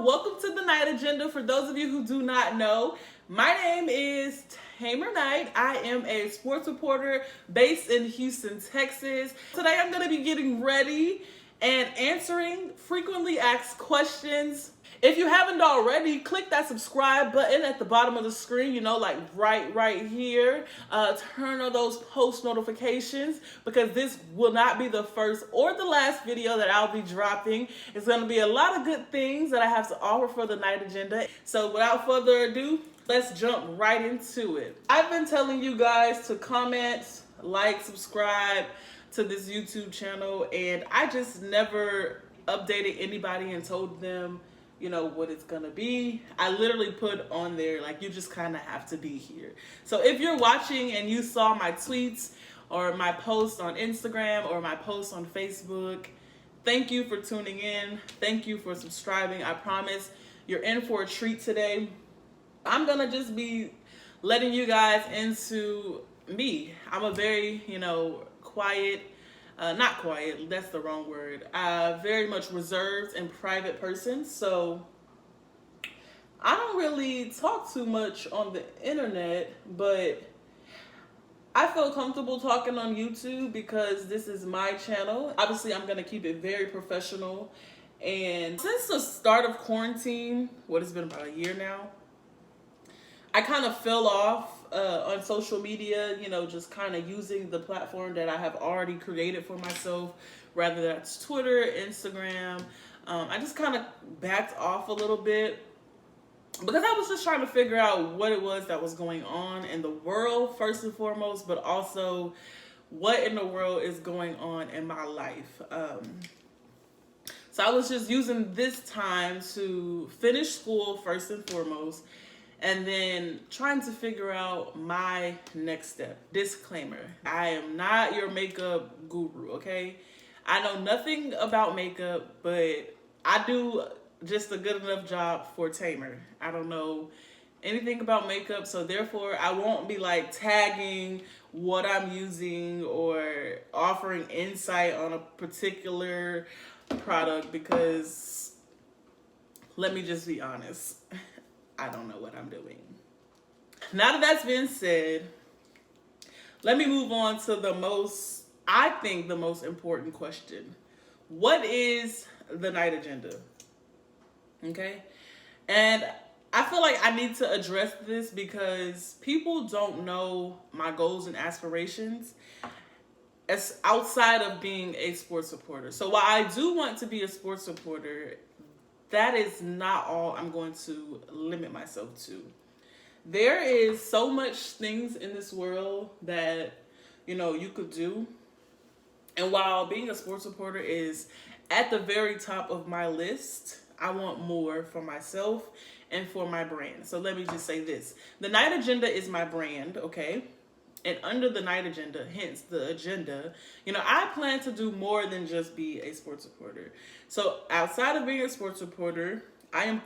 welcome to the Night Agenda. For those of you who do not know, my name is Tamer Knight. I am a sports reporter based in Houston, Texas. Today I'm going to be getting ready and answering frequently asked questions. If you haven't already, click that subscribe button at the bottom of the screen, like right here. Turn on those post notifications because this will not be the first or the last video that I'll be dropping. It's going to be a lot of good things that I have to offer for the Night Agenda. So without further ado, let's jump right into it. I've been telling you guys to comment, like, subscribe to this YouTube channel, and I just never updated anybody and told them what it's gonna be. I literally put on there, you just kind of have to be here. So if you're watching and you saw my tweets or my post on Instagram or my post on Facebook, thank you for tuning in. Thank you for subscribing. I promise you're in for a treat today. I'm gonna just be letting you guys into me. I'm a very, quiet, not quiet, that's the wrong word. Very much reserved and private person. So I don't really talk too much on the internet, but I feel comfortable talking on YouTube because this is my channel. Obviously, I'm going to keep it very professional. And since the start of quarantine, what has been about a year now, I kind of fell off on social media, just kind of using the platform that I have already created for myself, whether that's Twitter, Instagram. I just kind of backed off a little bit because I was just trying to figure out what it was that was going on in the world, first and foremost, but also what in the world is going on in my life. So I was just using this time to finish school, first and foremost, and then trying to figure out my next step. Disclaimer, I am not your makeup guru, okay? I know nothing about makeup, but I do just a good enough job for Tamer. I don't know anything about makeup, so therefore I won't be tagging what I'm using or offering insight on a particular product because, let me just be honest, I don't know what I'm doing. Now that that's been said, let me move on to the most important question. What is the Night Agenda? Okay? And I feel like I need to address this because people don't know my goals and aspirations as outside of being a sports reporter. So while I do want to be a sports reporter, that is not all I'm going to limit myself to. There is so much things in this world that, you could do. And while being a sports reporter is at the very top of my list, I want more for myself and for my brand. So let me just say this. The Night Agenda is my brand, okay? And under the Night Agenda, hence the agenda, I plan to do more than just be a sports reporter. So outside of being a sports reporter, I am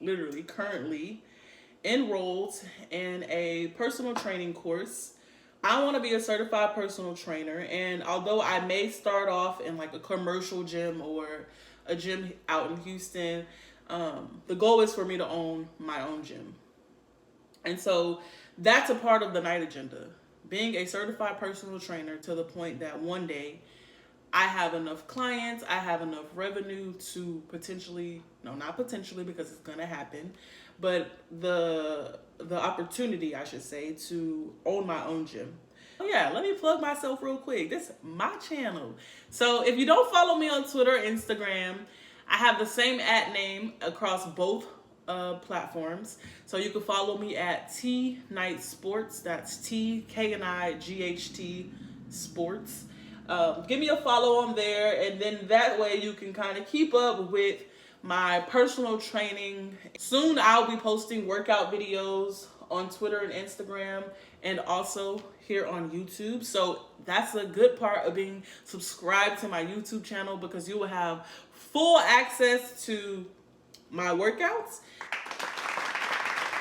literally currently enrolled in a personal training course. I want to be a certified personal trainer. And although I may start off in a commercial gym or a gym out in Houston, the goal is for me to own my own gym. And so that's a part of the Night Agenda. Being a certified personal trainer to the point that one day I have enough clients, I have enough revenue to not potentially because it's going to happen, but the opportunity, I should say, to own my own gym. Oh yeah, let me plug myself real quick. This is my channel. So if you don't follow me on Twitter or Instagram, I have the same @name across both platforms. So you can follow me at T Knight Sports. That's TKNIGHT Sports. Give me a follow on there, and then that way you can kind of keep up with my personal training. Soon I'll be posting workout videos on Twitter and Instagram, and also here on YouTube. So that's a good part of being subscribed to my YouTube channel because you will have full access to my workouts.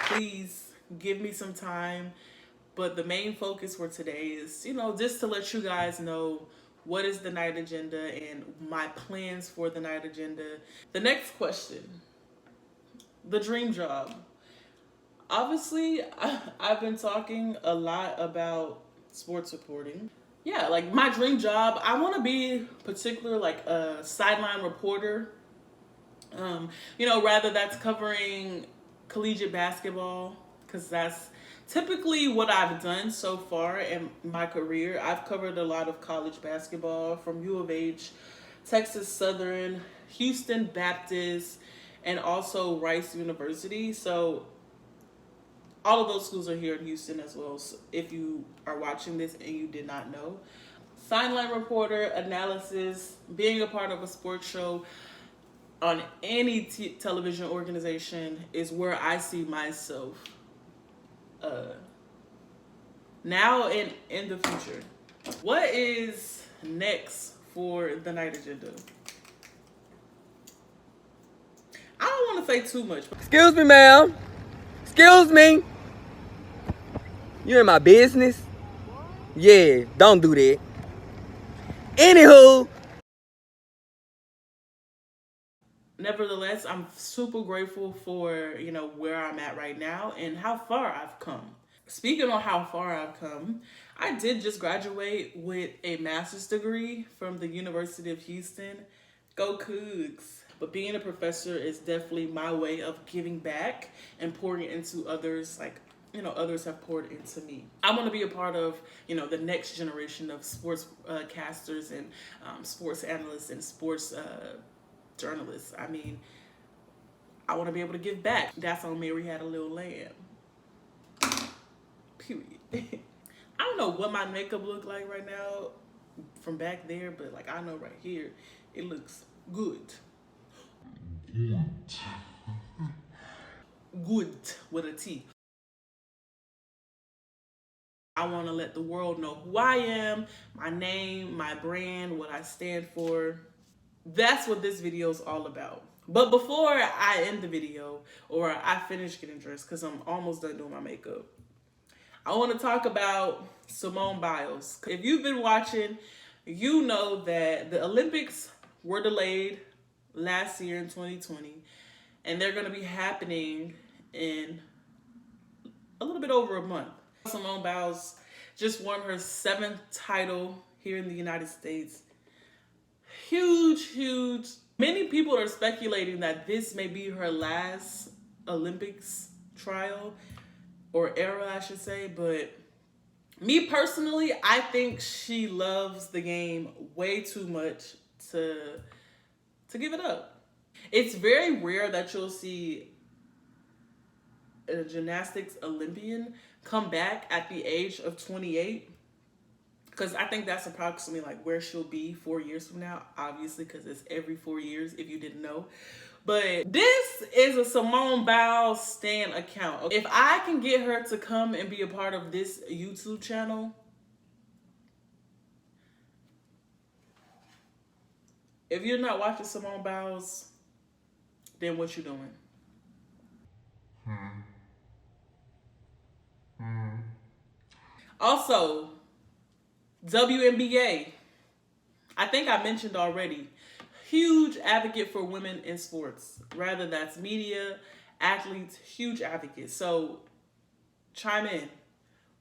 Please give me some time. But the main focus for today is, just to let you guys know what is the night agenda and my plans for the night agenda. The next question, the dream job. Obviously, I've been talking a lot about sports reporting. Yeah, like my dream job, I want to be particular like a sideline reporter. Rather that's covering collegiate basketball, because that's typically what I've done so far in my career. I've covered a lot of college basketball from U of H, Texas Southern, Houston Baptist, and also Rice University. So all of those schools are here in Houston as well. So if you are watching this and you did not know, sideline reporter, analysis, being a part of a sports show on any television organization is where I see myself now and in the future. What is next for the night agenda? I don't want to say too much. Excuse me, ma'am. Excuse me. You in my business? Yeah, don't do that. Anywho. Nevertheless, I'm super grateful for, where I'm at right now and how far I've come. Speaking on how far I've come, I did just graduate with a master's degree from the University of Houston. Go Cougs. But being a professor is definitely my way of giving back and pouring into others, like, others have poured into me. I want to be a part of, the next generation of sports casters and sports analysts and sports journalists. I mean, I want to be able to give back. That's on Mary Had a Little Lamb. Period. I don't know what my makeup look like right now from back there, but like I know right here, it looks good. Good with a T. I want to let the world know who I am, my name, my brand, what I stand for. That's what this video is all about. But before I end the video or I finish getting dressed, because I'm almost done doing my makeup, I want to talk about Simone Biles. If you've been watching, you know that the Olympics were delayed last year in 2020, and they're going to be happening in a little bit over a month. Simone Biles just won her 7th title here in the United States. Huge. Many people are speculating that this may be her last Olympics trial or era, I should say. But me personally, I think she loves the game way too much to give it up. It's very rare that you'll see a gymnastics Olympian come back at the age of 28. Because I think that's approximately like where she'll be 4 years from now, obviously, because it's every 4 years, if you didn't know. But this is a Simone Biles stan account. If I can get her to come and be a part of this YouTube channel, if you're not watching Simone Biles, then what you doing? Also, WNBA. I think I mentioned already. Huge advocate for women in sports. Rather that's media, athletes, huge advocate. So chime in.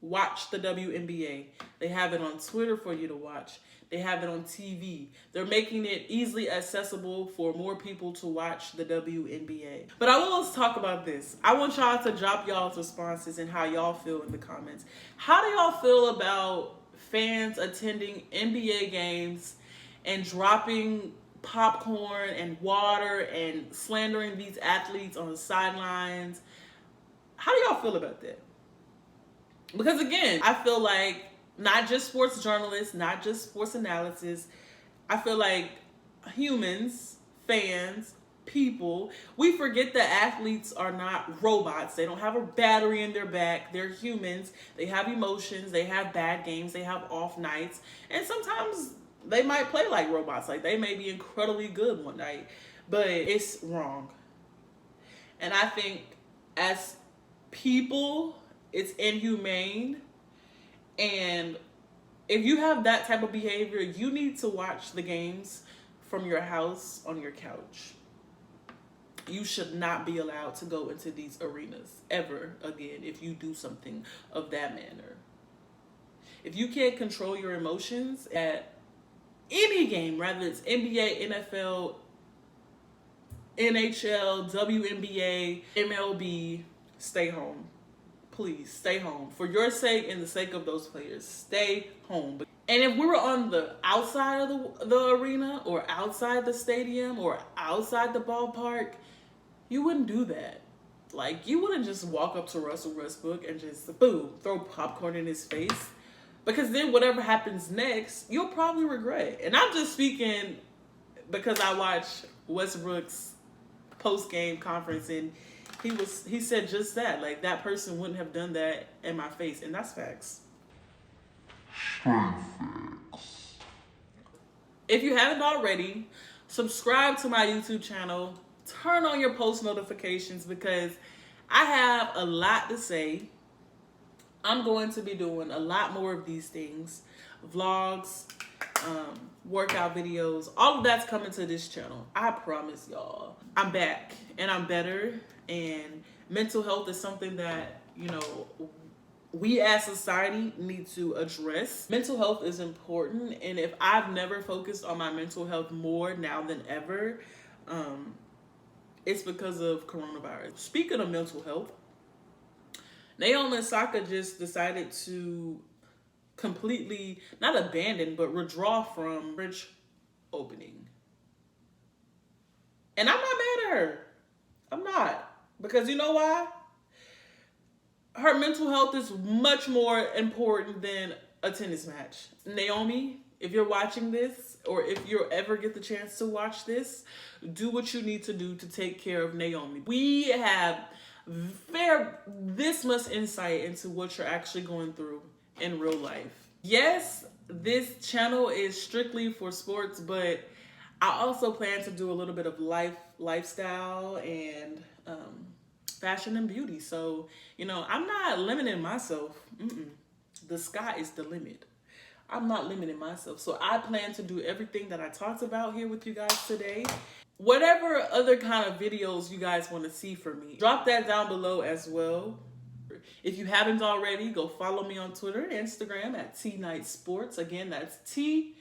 Watch the WNBA. They have it on Twitter for you to watch. They have it on TV. They're making it easily accessible for more people to watch the WNBA. But I will talk about this. I want y'all to drop y'all's responses and how y'all feel in the comments. How do y'all feel about fans attending NBA games and dropping popcorn and water and slandering these athletes on the sidelines? How do y'all feel about that? Because again, I feel like not just sports journalists, not just sports analysis, I feel like humans, fans, people, we forget that athletes are not robots. They don't have a battery in their back. They're humans. They have emotions. They have bad games. They have off nights. And sometimes they might play like robots. Like they may be incredibly good one night, but it's wrong. And I think as people, it's inhumane. And If you have that type of behavior, you need to watch the games from your house on your couch. You should not be allowed to go into these arenas ever again if you do something of that manner. If you can't control your emotions at any game, whether it's NBA, NFL, NHL, WNBA, MLB, stay home. Please stay home. For your sake and the sake of those players, stay home. And if we were on the outside of the arena or outside the stadium or outside the ballpark, you wouldn't do that. Like, you wouldn't just walk up to Russell Westbrook and just, boom, throw popcorn in his face. Because then whatever happens next, you'll probably regret. And I'm just speaking because I watched Westbrook's post-game conference, and he said just that. Like, that person wouldn't have done that in my face. And that's facts. If you haven't already, subscribe to my YouTube channel. Turn on your post notifications because I have a lot to say. I'm going to be doing a lot more of these things. Vlogs, workout videos, all of that's coming to this channel. I promise y'all. I'm back and I'm better, and mental health is something that, you know, we as society need to address. Mental health is important, and if I've never focused on my mental health more now than ever, it's because of coronavirus. Speaking of mental health, Naomi Osaka just decided to completely, not abandon, but withdraw from French Opening. And I'm not mad at her. I'm not. Because you know why? Her mental health is much more important than a tennis match. Naomi, if you're watching this, or if you ever get the chance to watch this, do what you need to do to take care of Naomi. We have this much insight into what you're actually going through in real life. Yes, this channel is strictly for sports, but I also plan to do a little bit of lifestyle and fashion and beauty. So, you know, I'm not limiting myself. The sky is the limit. I'm not limiting myself. So I plan to do everything that I talked about here with you guys today. Whatever other kind of videos you guys want to see from me, drop that down below as well. If you haven't already, go follow me on Twitter and Instagram at TKnightSports. Again, that's TKNIGHT.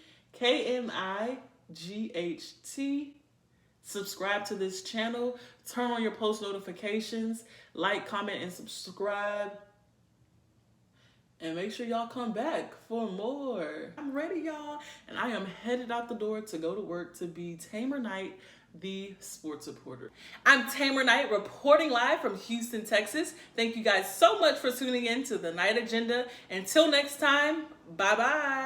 Subscribe to this channel. Turn on your post notifications. Like, comment, and subscribe. And make sure y'all come back for more. I'm ready, y'all. And I am headed out the door to go to work to be Tamer Knight, the sports reporter. I'm Tamer Knight, reporting live from Houston, Texas. Thank you guys so much for tuning in to the Night Agenda. Until next time, bye-bye.